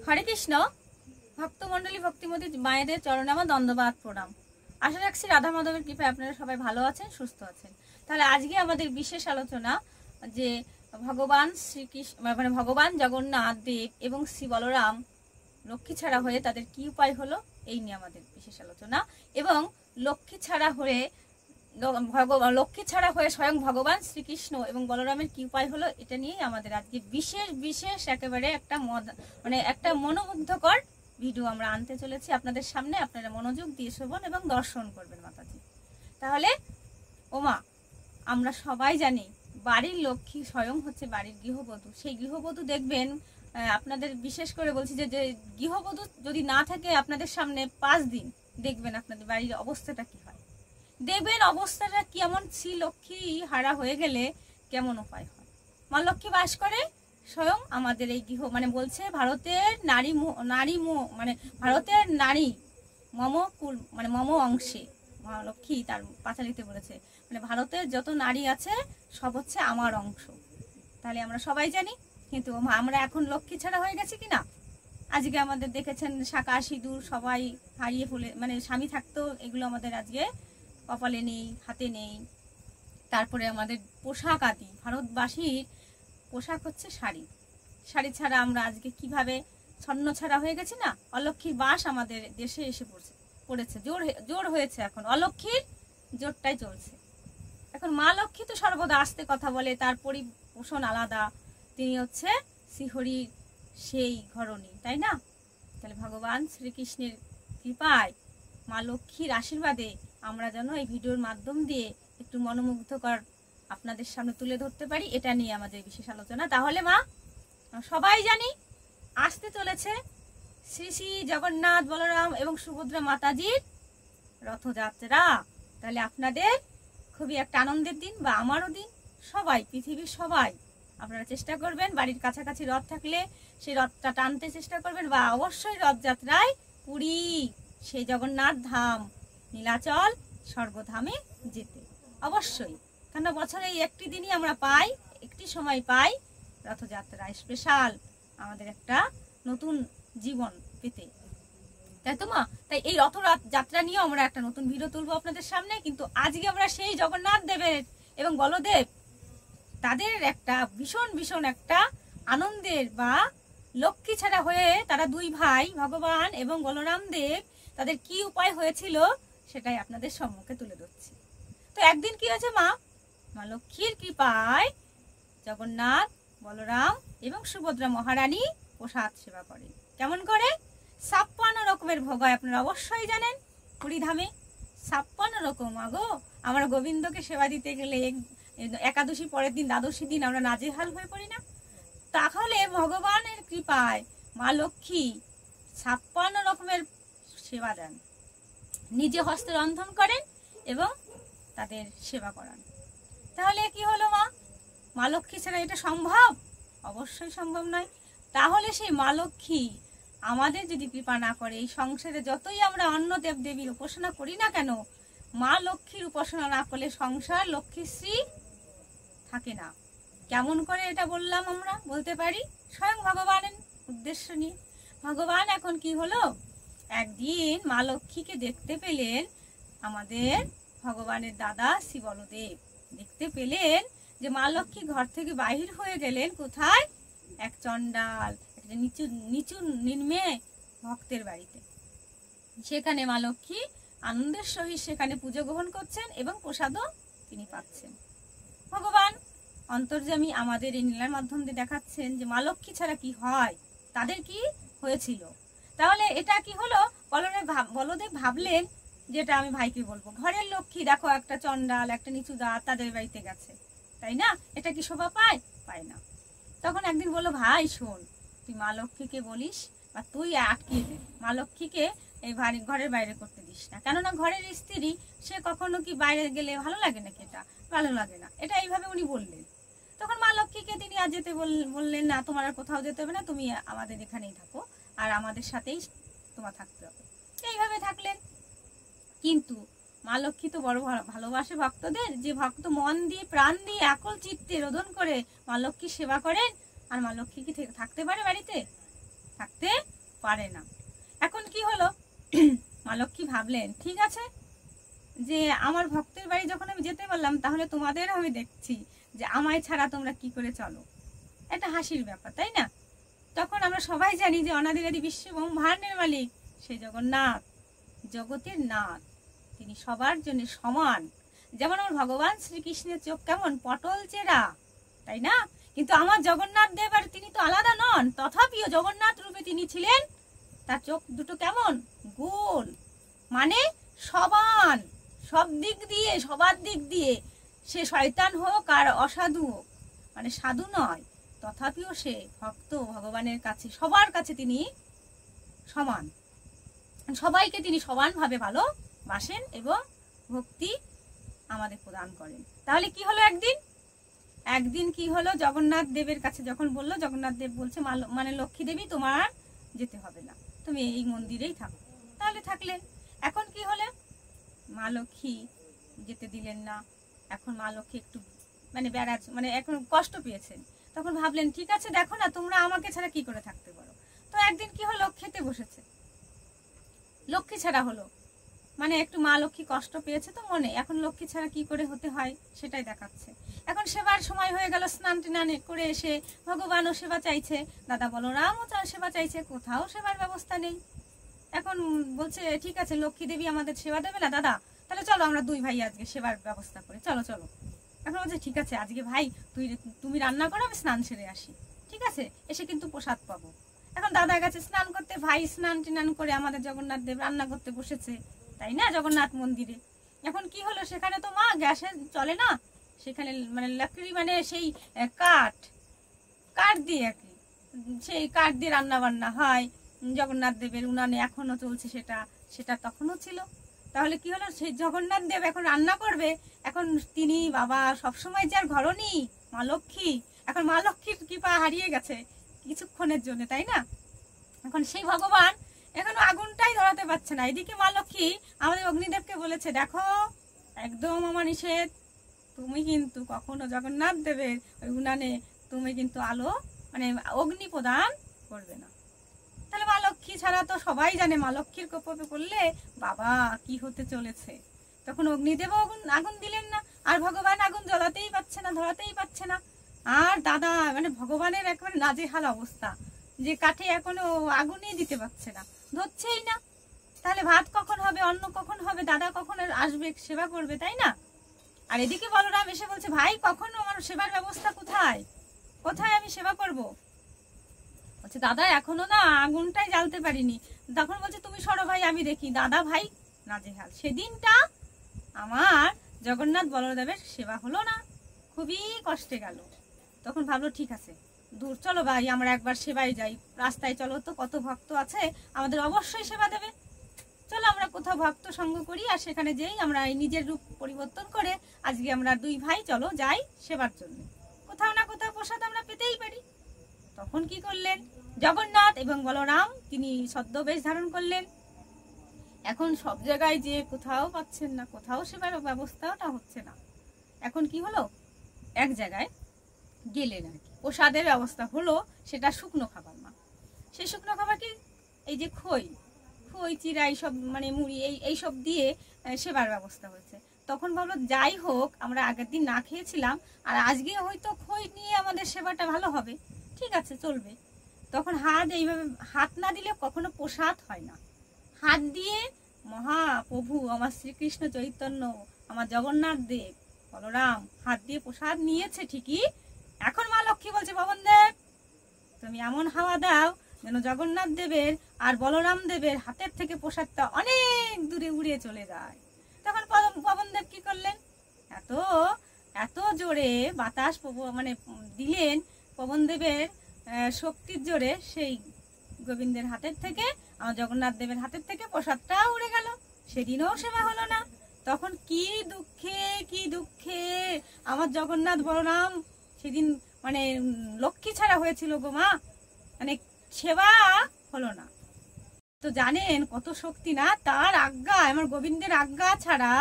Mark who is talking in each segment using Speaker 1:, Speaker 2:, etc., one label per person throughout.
Speaker 1: হরে কৃষ্ণ। ভক্তমণ্ডলী ভক্তিমতী মায়েদের চরণে আমার দণ্ডবাদ প্রণাম। আশা রাখছি রাধা মাধবের কৃপায় আপনারা সবাই ভালো আছেন, সুস্থ আছেন। তাহলে আজকে আমাদের বিশেষ আলোচনা যে ভগবান শ্রীকৃষ্ণ মানে ভগবান জগন্নাথ দেব এবং শ্রী বলরাম লক্ষ্মী ছাড়া হয়ে তাদের কি উপায় হলো, এই নিয়ে আমাদের বিশেষ আলোচনা। এবং লক্ষ্মী ছাড়া হয়ে স্বয়ং ভগবান শ্রীকৃষ্ণ এবং বলরামের কি উপায় হলো, এটা নিয়েই আমাদের আজকে বিশেষ একেবারে একটা মনোমুগ্ধকর ভিডিও আমরা আনতে চলেছি আপনাদের সামনে। আপনারা মনোযোগ দিয়ে শ্রবণ এবং দর্শন করবেন মাতাজি। তাহলে ওমা, আমরা সবাই জানি বাড়ির লক্ষ্মী স্বয়ং হচ্ছে বাড়ির গৃহবধূ। সেই গৃহবধূ দেখবেন, আপনাদের বিশেষ করে বলছি যে গৃহবধূ যদি না থাকে আপনাদের সামনে 5 দিন, দেখবেন আপনাদের বাড়ির অবস্থাটা কি হয়। দেখবেন অবস্থাটা কেমন, শ্রীলক্ষ্মী হারা হয়ে গেলে কেমন উপায় হয়। মা লক্ষ্মী বাস করে স্বয়ং আমাদের এই গৃহ, বলছে ভারতের নারী মম অংশে। মা লক্ষ্মী তার পাঁচালিতে বলেছে, ভারতের যত নারী আছে সব হচ্ছে আমার অংশ। তাহলে আমরা সবাই জানি, কিন্তু আমরা এখন লক্ষ্মী ছাড়া হয়ে গেছি কিনা। আজকে আমাদের দেখেছেন শাঁখা সিঁদুর সবাই হারিয়ে ফেলে, স্বামী থাকতেও এগুলো আমাদের আজকে কপালে নেই, হাতে নেই। তারপরে আমাদের পোশাক আদি, ভারতবাসীর পোশাক হচ্ছে শাড়ি। শাড়ি ছাড়া আমরা আজকে কিভাবে ছন্ন ছাড়া হয়ে গেছি না। অলক্ষ্মীর বাস আমাদের দেশে এসে পড়েছে, জোর হয়েছে। এখন অলক্ষ্মীর জোরটাই চলছে। এখন মা লক্ষ্মী তো সর্বদা আস্তে কথা বলে, তার পরিপোষণ আলাদা। তিনি হচ্ছে শ্রীহরির সেই ঘরণী, তাই না? তাহলে ভগবান শ্রীকৃষ্ণের কৃপায়, মা লক্ষ্মীর আশীর্বাদে আমরা যেন এই ভিডিওর মাধ্যম দিয়ে একটু মনোমুগ্ধকর আপনাদের সামনে তুলে ধরতে পারি, এটা নিয়ে আমাদের বিশেষ আলোচনা। তাহলে মা, সবাই জানি আসতে চলেছে শ্রী শ্রী জগন্নাথ বলরাম এবং সুভদ্রা মাতাজির রথযাত্রা। তাহলে আপনাদের খুবই একটা আনন্দের দিন, বা আমারও দিন। সবাই, পৃথিবীর সবাই আপনারা চেষ্টা করবেন বাড়ির কাছাকাছি রথ থাকলে সেই রথটা টানতে চেষ্টা করবেন, বা অবশ্যই রথযাত্রায় পুরী সেই জগন্নাথ ধাম নীলাচল স্বর্গধামে যেতে অবশ্যই। কেন বছরে এই একটি দিনই আমরা পাই, একটি সময় পাই রথযাত্রায় স্পেশাল আমাদের একটা নতুন জীবন পেতে, তাই তো মা? তাই এই রথযাত্রা নিয়ে আমরা একটা নতুন ভিডিও তুলবো আপনাদের সামনে। কিন্তু আজকে আমরা সেই জগন্নাথ দেবের এবং বলদেব তাদের একটা ভীষণ একটা আনন্দের, বা লক্ষ্মী ছাড়া হয়ে তারা দুই ভাই ভগবান এবং বলরাম দেব তাদের কি উপায় হয়েছিল সেটাই আপনাদের সম্মুখে তুলে ধরছি। তো একদিন কি হয়েছে মা লক্ষ্মীর কৃপায় জগন্নাথ বলরাম এবং সুভদ্রা মহারানী প্রসাদ সেবা করে। কেমন করে? 56 রকমের ভোগ হয়। আপনারা অবশ্যই জানেন পুরী ধামে 56 রকম। আগো, আমরা গোবিন্দকে সেবা দিতে গেলে একাদশী পরের দিন, দ্বাদশী দিন আমরা নাজেহাল হয়ে পড়ি না? তাহলে ভগবানের কৃপায় মা লক্ষ্মী 56 রকমের সেবা দেন, নিজে হস্তে রন্ধন করেন এবং তাদের সেবা করান। তাহলে কি হলো মা লক্ষ্মী ছাড়া এটা সম্ভব? অবশ্যই সম্ভব নয়। তাহলে সেই মা লক্ষ্মী আমাদের যদি কৃপা না করে, এই সংসারে যতই আমরা অন্য দেব দেবীর উপাসনা করি না কেন, মা লক্ষ্মীর উপাসনা না করলে সংসার লক্ষ্মীশ্রী থাকে না। কেমন করে এটা বললাম? আমরা বলতে পারি স্বয়ং ভগবানের উদ্দেশ্য নিয়ে। ভগবান এখন কি হলো, একদিন মা লক্ষ্মীকে দেখতে পেলেন। আমাদের ভগবানের দাদা শ্রী বলদেব দেখতে পেলেন যে মা লক্ষ্মী ঘর থেকে বাহির হয়ে গেলেন কোথায়? এক চণ্ডাল, একটা নিচু নিম্নে ভক্তের বাড়িতে। সেখানে মা লক্ষ্মী আনন্দের সহিত সেখানে পুজো গ্রহণ করছেন এবং প্রসাদও তিনি পাচ্ছেন। ভগবান অন্তর্যামী আমাদের এই লীলার মাধ্যম দিয়ে দেখাচ্ছেন যে মা লক্ষ্মী ছাড়া কি হয়, তাদের কি হয়েছিল। তাহলে এটা কি হলো, বলদেব ভাবলেন যেটা আমি ভাইকে বলবো, ঘরের লক্ষ্মী দেখো একটা চণ্ডাল, একটা নিচু দাঁত তাদের বাড়িতে গেছে, তাই না? এটা কি শোভা পায়? পায় না। তখন একদিন বললো, ভাই শোন, তুই মা লক্ষ্মীকে বলিস, বা তুই আটকিয়ে দে, মা লক্ষ্মীকে এই ঘরের বাইরে করতে দিস না। কেননা ঘরের স্ত্রী, সে কখনো কি বাইরে গেলে ভালো লাগে নাকি? এটা ভালো লাগে না। এটা এইভাবে উনি বললেন। তখন মা লক্ষ্মীকে তিনি আর যেতে বললেন না, তোমার আর কোথাও যেতে হবে না, তুমি আমাদের এখানেই থাকো, আর আমাদের সাথেই তোমার থাকতে হবে। এইভাবে থাকলেন। কিন্তু মা লক্ষ্মী তো বড় ভালোবাসে ভক্তদের, যে ভক্ত মন দিয়ে প্রাণ দিয়ে আকুল চিত্তে রোদন করে মা লক্ষ্মীর সেবা করেন, আর মা লক্ষ্মী কি থাকতে পারে বাড়িতে? থাকতে পারে না। এখন কি হলো, মা লক্ষ্মী ভাবলেন ঠিক আছে, যে আমার ভক্তের বাড়ি যখন আমি যেতে পারলাম, তাহলে তোমাদের আমি দেখছি যে আমায় ছাড়া তোমরা কি করে চলো। একটা হাসির ব্যাপার, তাই না? তখন আমরা সবাই জানি যে অনাদিরাদি বিশ্ব ব্রহ্মাণ্ডের মালিক সেই জগন্নাথ, জগতের নাথ, তিনি সবার জন্য সমান। যেমন আমার ভগবান শ্রীকৃষ্ণের চোখ কেমন পটল চেরা, তাই না? কিন্তু আমার জগন্নাথ দেব আর তিনি তো আলাদা নন, তথাপিও জগন্নাথ রূপে তিনি ছিলেন, তার চোখ দুটো কেমন গোল, মানে সমান, সব দিক দিয়ে, সবার দিক দিয়ে। সে শয়তান হোক আর অসাধু হোক, মানে সাধু নয়, তথাপিও সে ভক্ত ভগবানের কাছে, সবার কাছে তিনি সমান, সবাইকে তিনি সমানভাবে ভালোবাসেন এবং ভক্তি আমাদের প্রদান করেন। তাহলে কি হলো, একদিন কি হলো, জগন্নাথ দেবের কাছে যখন বললো, জগন্নাথ দেব বলছে মানে লক্ষ্মী দেবী তোমার যেতে হবে না, তুমি এই মন্দিরেই থাকো। তাহলে থাকলেন। এখন কি হলে, মা লক্ষ্মী যেতে দিলেন না। এখন মা লক্ষ্মী একটু মানে মানে এখন কষ্ট পেয়েছেন। তখন ভাবলেন ঠিক আছে, দেখো না তোমরা আমাকে ছাড়া কি করে থাকতে পারো। তো একদিন কি হলো, খেতে বসেছে, লক্ষ্মী ছাড়া হলো, মানে একটু মা লক্ষ্মী কষ্ট পেয়েছে তো মনে, এখন লক্ষ্মী ছাড়া কি করে হতে হয় সেটাই দেখাচ্ছে। এখন সেবার সময় হয়ে গেল, স্নান টান করে এসে ভগবানও সেবা চাইছে, দাদা বলরামও সেবা চাইছে, কোথাও সেবার ব্যবস্থা নেই। এখন বলছে ঠিক আছে, লক্ষ্মী দেবী আমাদের সেবা দেবে না দাদা, তাহলে চলো আমরা দুই ভাই আজকে সেবার ব্যবস্থা করি, চলো চলো। এখন বলছে ঠিক আছে, আজকে ভাই তুমি রান্না করো, আমি স্নান সেরে আসি, ঠিক আছে, এসে কিন্তু প্রসাদ পাবো। এখন দাদা গেছে স্নান করতে, ভাই স্নান টিনান করে আমাদের জগন্নাথ দেব রান্না করতে বসেছে, তাই না, জগন্নাথ মন্দিরে। এখন কি হলো, সেখানে তো মা গ্যাসে চলে না, সেখানে মানে লাকড়ি, মানে সেই কাঠ দিয়ে আর কি, সেই কাঠ দিয়ে রান্না বান্না হয় জগন্নাথ দেবের উনানে, এখনো চলছে সেটা তখনও ছিল। তাহলে কি হলো, সেই জগন্নাথ দেব এখন রান্না করবে, এখন তিনি বাবা সবসময় যে আর ঘরণী মা লক্ষ্মী, এখন মা লক্ষ্মীর কৃপা হারিয়ে গেছে কিছুক্ষণের জন্য, তাই না? এখন সেই ভগবান এখন আগুনটাই ধরাতে পারছে না। এদিকে মা লক্ষ্মী আমাদের অগ্নিদেবকে বলেছে, দেখো একদম আমার নিষেধ, তুমি কিন্তু কখনো জগন্নাথ দেবের ওই উনানে তুমি কিন্তু আলো মানে অগ্নি প্রদান করবে না। তাহলে মা লক্ষ্মী ছাড়া তো সবাই জানে মা লক্ষ্মীর কোপে পড়লে বাবা কি হতে চলেছে। তখন অগ্নিদেব আগুন দিলেন না, আর ভগবান আগুন জ্বলাতেই পারছে না, ধরাতেই পারছে না। আর দাদা মানে ভগবানের একেবারে নাজেহাল অবস্থা, যে কাঠে এখনো আগুনই দিতে পারছে না, ধরছেই না। তাহলে ভাত কখন হবে, অন্ন কখন হবে, দাদা কখন আসবে সেবা করবে, তাই না? আর এদিকে বলরাম এসে বলছে, ভাই কখনো আমার সেবার ব্যবস্থা কোথায়, কোথায় আমি সেবা করব? বলছে দাদা এখনো না আগুনটাই জ্বালতে পারিনি। তখন বলছে তুমি সরো ভাই আমি দেখি। দাদা ভাই নাজেহাল। সেদিনটা আমার জগন্নাথ বলদেবের সেবা হলো না, খুবই কষ্টে গেল। তখন ভাবলো ঠিক আছে, দূর চলো ভাই আমরা একবার সেবায় যাই, রাস্তায় চলো তো কত ভক্ত আছে, আমাদের অবশ্যই সেবা দেবে, চলো আমরা কোথাও ভক্ত সঙ্গ করি, আর সেখানে যেই আমরা নিজের রূপ পরিবর্তন করে আজকে আমরা দুই ভাই চলো যাই সেবার জন্য, কোথাও না কোথাও প্রসাদ আমরা পেতেই পারি। তখন কি করলেন, জগন্নাথ এবং বলরাম তিনি ছদ্মবেশ ধারণ করলেন। এখন সব জায়গায় যে কোথাও পাচ্ছেন না, কোথাও সেবার ব্যবস্থাটা হচ্ছে না। এখন কি হলো, এক জায়গায় গেলেন আর কি, প্রসাদের ব্যবস্থা হলো, সেটা শুকনো খাবার মা। সেই শুকনো খাবার কি, এই যে খই চিরা এইসব মানে মুড়ি এইসব দিয়ে সেবার ব্যবস্থা হয়েছে। তখন ভাবলো যাই হোক আমরা আগের দিন না খেয়েছিলাম, আর আজকে হয়তো খই নিয়ে আমাদের সেবাটা ভালো হবে, ঠিক আছে চলবে। তখন এইভাবে হাত না দিলে কখনো প্রসাদ হয় না, হাত দিয়ে মহাপ্রভু আমার শ্রীকৃষ্ণ চৈতন্য, আমার জগন্নাথ দেব বলরাম হাত দিয়ে প্রসাদ নিয়েছে ঠিকই। এখন মা লক্ষ্মী বলছে, পবন দেব তুমি এমন হাওয়া দাও যেন জগন্নাথ দেবের আর বলরাম দেবের হাতের থেকে প্রসাদটা অনেক দূরে উড়ে চলে যায়। তখন পবন দেব কি করলেন, এত জোরে বাতাস মানে দিলেন পবন দেবের শক্তির জোরে, সেই গোবিন্দের হাতের থেকে আমার জগন্নাথ দেবের হাতের থেকে প্রসাদটা উড়ে গেল, সেদিনও সেবা হলো না। তখন কি দুঃখে আমার জগন্নাথ বলরাম সেদিন মানে লক্ষ্মী ছাড়া হয়েছিল গো মা, মানে সেবা হলো না। তো জানেন কত শক্তি না তার আজ্ঞা, আমার গোবিন্দের আজ্ঞা ছাড়া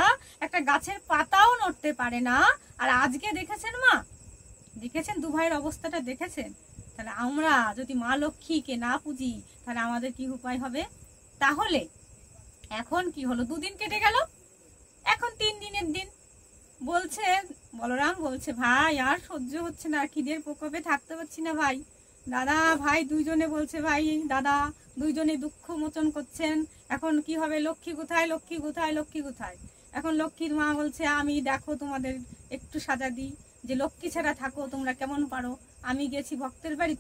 Speaker 1: একটা গাছের পাতাও নড়তে পারে না। আর আজকে দেখেছেন মা, দেখেছেন দু ভাইয়ের অবস্থাটা দেখেছেন, তাহলে আমরা যদি মা লক্ষ্মীকে না পুজি তাহলে আমাদের কি উপায় হবে? তাহলে এখন কি হলো, 2 দিন কেটে গেল, এখন 3 দিনের দিন। বলছে বলরাম বলছে, ভাই আর সহ্য হচ্ছে না, খিদের প্রকোপে থাকতে পারছি না ভাই। দাদা ভাই দুইজনে বলছে, ভাই দাদা দুইজনে দুঃখ মোচন করছেন, এখন কি হবে, লক্ষ্মী কোথায়, লক্ষ্মী কোথায়, লক্ষ্মী কোথায়? এখন লক্ষ্মীর মা বলছে, আমি দেখো তোমাদের একটু সাজা দিই, যে লক্ষ্মী ছাড়া থাকো তোমরা কেমন পারো। আমি গেছি ভক্তের বাড়ি,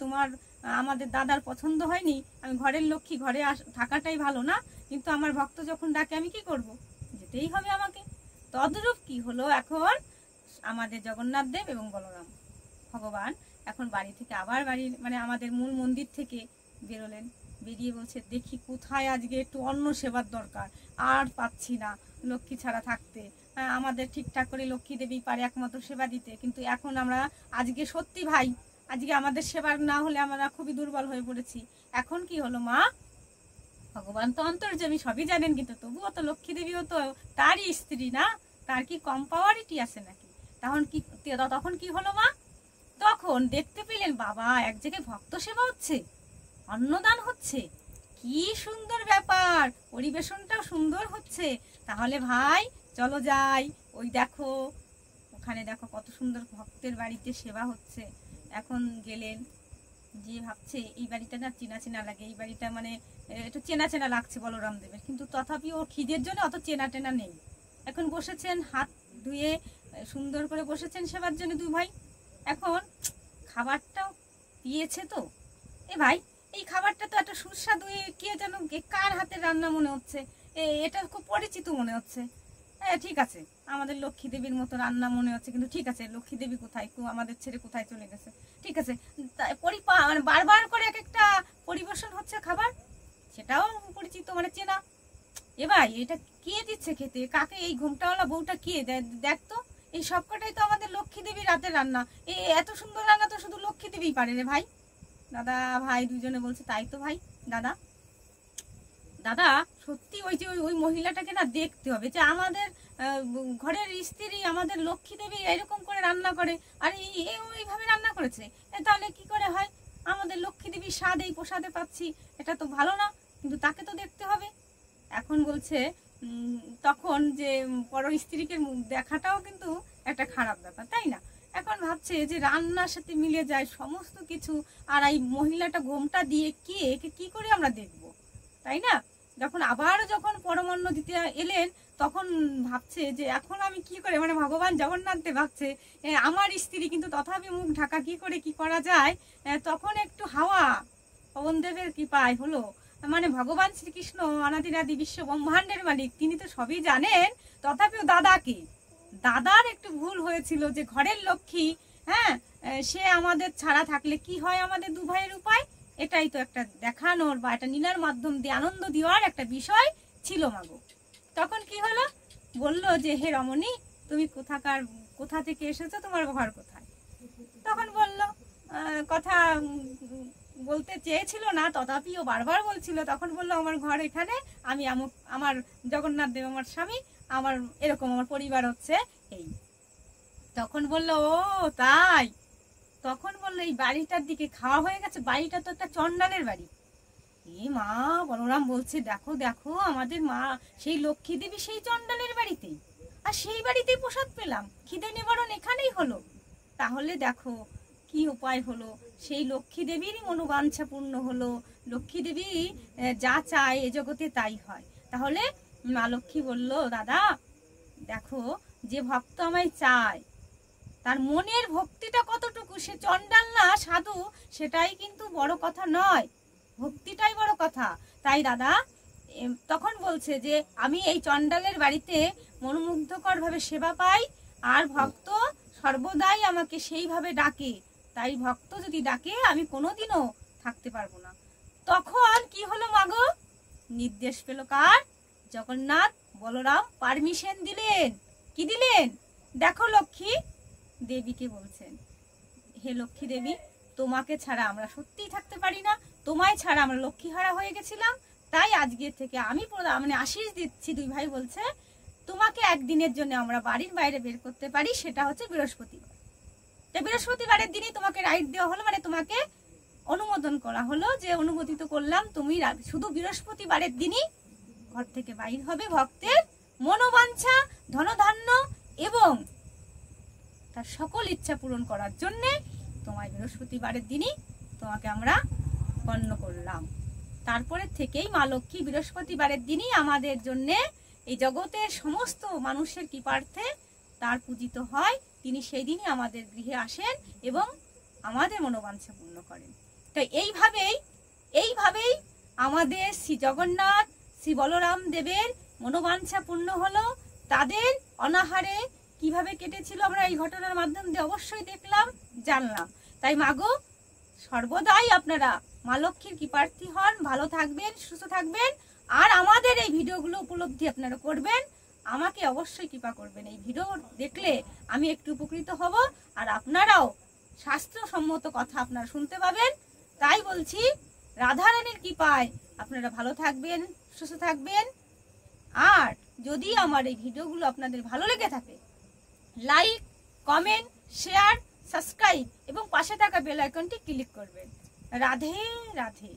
Speaker 1: আমাদের দাদার পছন্দ হয়নি, আমি ঘরের লক্ষ্মী, ঘরে থাকাটাই ভালো না, কিন্তু আমার ভক্ত যখন ডাকে আমি কি করব, যেতেই হবে আমাকে। তদ্রূপ কি হলো, এখন আমাদের জগন্নাথ দেব এবং বলরাম ভগবান এখন বাড়ি থেকে আবার আমাদের মূল মন্দির থেকে বেরোলেন। বেরিয়ে বলছে, দেখি কোথায় আজকে একটু অন্ন সেবার দরকার, আর পাচ্ছি না লক্ষ্মী ছাড়া থাকতে। আমাদের ঠিকঠাক করে লক্ষ্মী দেবী পারে একমাত্র সেবা দিতে, কিন্তু এখন আমরা আজকে সত্যি ভাই, আজকে আমাদের সেবা না হলে আমরা খুবই দুর্বল হয়ে পড়েছি। এখন কি হলো মা, ভগবান তো অন্তর্যামী সবই জানেন, কিন্তু তবুও তো লক্ষ্মী দেবীও তো তারই স্ত্রী না, তার কি কম পাওয়ারিটি আছে নাকি? তখন কি হলো মা, তখন দেখতে পেলেন বাবা এক জায়গায় ভক্ত সেবা হচ্ছে, অন্নদান হচ্ছে, কি সুন্দর ব্যাপার, পরিবেশনটাও সুন্দর হচ্ছে। তাহলে ভাই চলো যাই, ওই দেখো ওখানে দেখো কত সুন্দর ভক্তের বাড়িতে সেবা হচ্ছে। এখন গেলেন, যে ভাবছে এই বাড়িটা না চেনা চেনা লাগে, এই বাড়িটা একটু চেনা চেনা লাগছে বলরাম দেবের, কিন্তু তথাপি ওর খিদের জন্য অত চেনা টেনা নেই। এখন বসেছেন হাত ধুয়ে সুন্দর করে বসেছেন সেবার জন্য 2 ভাই। এখন খাবারটাও দিয়েছে তো, এ ভাই এই খাবারটা তো একটা সুস্বাদু, কে যেন কার হাতের রান্না মনে হচ্ছে, এটা খুব পরিচিত মনে হচ্ছে। ঠিক আছে, আমাদের লক্ষ্মী দেবীর মতো রান্না মনে হচ্ছে, কিন্তু ঠিক আছে লক্ষ্মী দেবী কোথায়, আমাদের ছেড়ে কোথায় চলে গেছে, ঠিক আছে বারবার করে এক একটা পরিবেশন হচ্ছে খাবার, সেটাও পরিচিত চেনা। এ ভাই এটা কে দিচ্ছে খেতে, কাকে, এই ঘুমটাওয়ালা বউটা কে, দেখতো এই সবকটাই তো আমাদের লক্ষ্মী দেবীর রাতের রান্না, এত সুন্দর রান্না তো শুধু লক্ষ্মী দেবী পারে রে ভাই। দাদা ভাই দুজনে বলছে, তাই তো ভাই দাদা, দাদা সত্যি ওই মহিলাটাকে না দেখতে হবে, যে আমাদের ঘরের স্ত্রী আমাদের লক্ষ্মী দেবী এরকম করে রান্না করে, আর এইভাবে রান্না করেছে, তাহলে কি করে হয়, আমাদের লক্ষ্মী দেবীর স্বাদ এই প্রসাদে পাচ্ছি, এটা তো ভালো না, কিন্তু তাকে তো দেখতে হবে। এখন বলছে তখন যে পর স্ত্রীকে মুখ দেখাটাও কিন্তু একটা খারাপ ব্যাপার, তাই না? এখন ভাবছে যে রান্নার সাথে মিলে যায় সমস্ত কিছু, আর এই মহিলাটা ঘোমটা দিয়ে একে কি করে আমরা দেখবো, তাই না? যখন পরমান্ন দিতে এলেন, তখন ভাবছে যে এখন আমি কি করে, ভগবান জগন্নাথ দেব ভাবছে আমার স্ত্রী, কিন্তু তথাপি মুখ ঢাকা কি করে কি করা যায়। তখন একটু হাওয়া পবন দেবের কৃপায় হলো, ভগবান শ্রীকৃষ্ণ অনাদিরাদি বিশ্ব ব্রহ্মাণ্ডের মালিক, তিনি তো সবই জানেন, তথাপিও দাদার একটু ভুল হয়েছিল, যে ঘরের লক্ষ্মী, সে আমাদের ছাড়া থাকলে কি হয় আমাদের 2 ভাইয়ের উপায়, এটাই তো একটা দেখানোর বা একটা নীলার মাধ্যম দিয়ে আনন্দ দেওয়ার একটা বিষয় ছিল মাগো। তখন কি হলো, বলল যে হে রমণী, তুমি কোথা থেকে এসেছো, তোমার ঘর কোথায়? তখন বলল, কথা বলতে চেয়েছিল না, তথাপিও বারবার বলছিল। তখন বললো, আমার ঘর এখানে, আমি আমার জগন্নাথ দেব আমার স্বামী, আমার এরকম আমার পরিবার হচ্ছে এই। তখন বললো, ও তাই? তখন বললো, এই বাড়িটার দিকে খাওয়া হয়ে গেছে, বাড়িটা তো একটা চণ্ডালের বাড়ি। মা, বলরাম বলছে, দেখো দেখো আমাদের মা সেই লক্ষ্মী দেবী সেই চণ্ডালের বাড়িতেই, আর সেই বাড়িতেই প্রসাদ পেলাম, খিদে নিবারণ এখানেই হলো। তাহলে দেখো কি উপায় হলো, সেই লক্ষ্মী দেবীরই মনোবাঞ্ছা পূর্ণ হলো, লক্ষ্মী দেবী যা চায় এ জগতে তাই হয়। তাহলে মা লক্ষ্মী বলল, দাদা দেখো, যে ভক্ত আমায় চায় তার মনের ভক্তিটা কতটুকু, সে চণ্ডাল না সাধু, সেটাই কিন্তু বড় কথা নয়, ভক্তিটাই বড় কথা। তাই দাদা তখন বলছে যে আমি এই চণ্ডালের বাড়িতে মনোমুগ্ধকর ভাবে সেবা পাই, আর ভক্ত সর্বদাই আমাকে সেইভাবে ডাকে, তাই ভক্ত যদি ডাকে আমি কোনোদিনও থাকতে পারবো না। তখন কি হলো মাগো, নির্দেশ পেল কার? জগন্নাথ বলরাম পারমিশন দিলেন। কি দিলেন? দেখো লক্ষ্মী দেবীকে বলছেন, হে লক্ষ্মী দেবী, তোমাকে ছাড়া আমরা সত্যিই থাকতে পারি না, তোমায় ছাড়া আমরা লক্ষ্মীহারা হয়ে গেছিলাম, তাই আজকে থেকে আমি আশীষ দিচ্ছি। 2 ভাই বলছে, তোমাকে একদিনের জন্য আমরা বাড়ির বাইরে বের করতে পারি, সেটা হচ্ছে বৃহস্পতিবার। বৃহস্পতিবারের দিনই তোমাকে রাইট দেওয়া হলো, তোমাকে অনুমোদন করা হলো, যে অনুমোদিত করলাম তুমি শুধু বৃহস্পতিবারের দিনই ঘর থেকে বাইর হবে ভক্তের মনোবাঞ্ছা, ধনধান্য এবং তার সকল ইচ্ছা পূরণ করার জন্যে তোমায় বৃহস্পতিবারের দিনই তোমাকে আমরা গণ্য করলাম। তারপরে থেকেই মা লক্ষ্মী বৃহস্পতিবারের দিনই আমাদের জন্যে, এই জগতের সমস্ত মানুষের কৃপার্থে তার পূজিত হয়। তিনি সেই দিনই আমাদের গৃহে আসেন এবং আমাদের মনোবাঞ্ছা পূর্ণ করেন। তো এইভাবেই আমাদের শ্রী জগন্নাথ, শ্রী বলরাম দেবের মনোবাঞ্ছা পূর্ণ হলো। তাদের অনাহারে কিভাবে কেটেছিল আমরা এই ঘটনার মাধ্যম দিয়ে অবশ্যই দেখলাম, জানলাম। তাই মাগো, সর্বদাই আপনারা মা লক্ষ্মীর কৃপার্থী হন, ভালো থাকবেন, সুস্থ থাকবেন। আর আমাদের এই ভিডিওগুলো উপলব্ধি আপনারা করবেন, আমাকে অবশ্যই কৃপা করবেন। এই ভিডিও দেখলে আমি একটু উপকৃত হব, আর আপনারাও শাস্ত্রসম্মত কথা আপনারা শুনতে পাবেন। তাই বলছি, রাধারানীর কৃপায় আপনারা ভালো থাকবেন, সুস্থ থাকবেন। আর যদি আমার এই ভিডিওগুলো আপনাদের ভালো লেগে থাকে, লাইক, কমেন্ট, শেয়ার, সাবস্ক্রাইব এবং পাশে থাকা বেল আইকনটি ক্লিক করবেন। রাধে রাধে।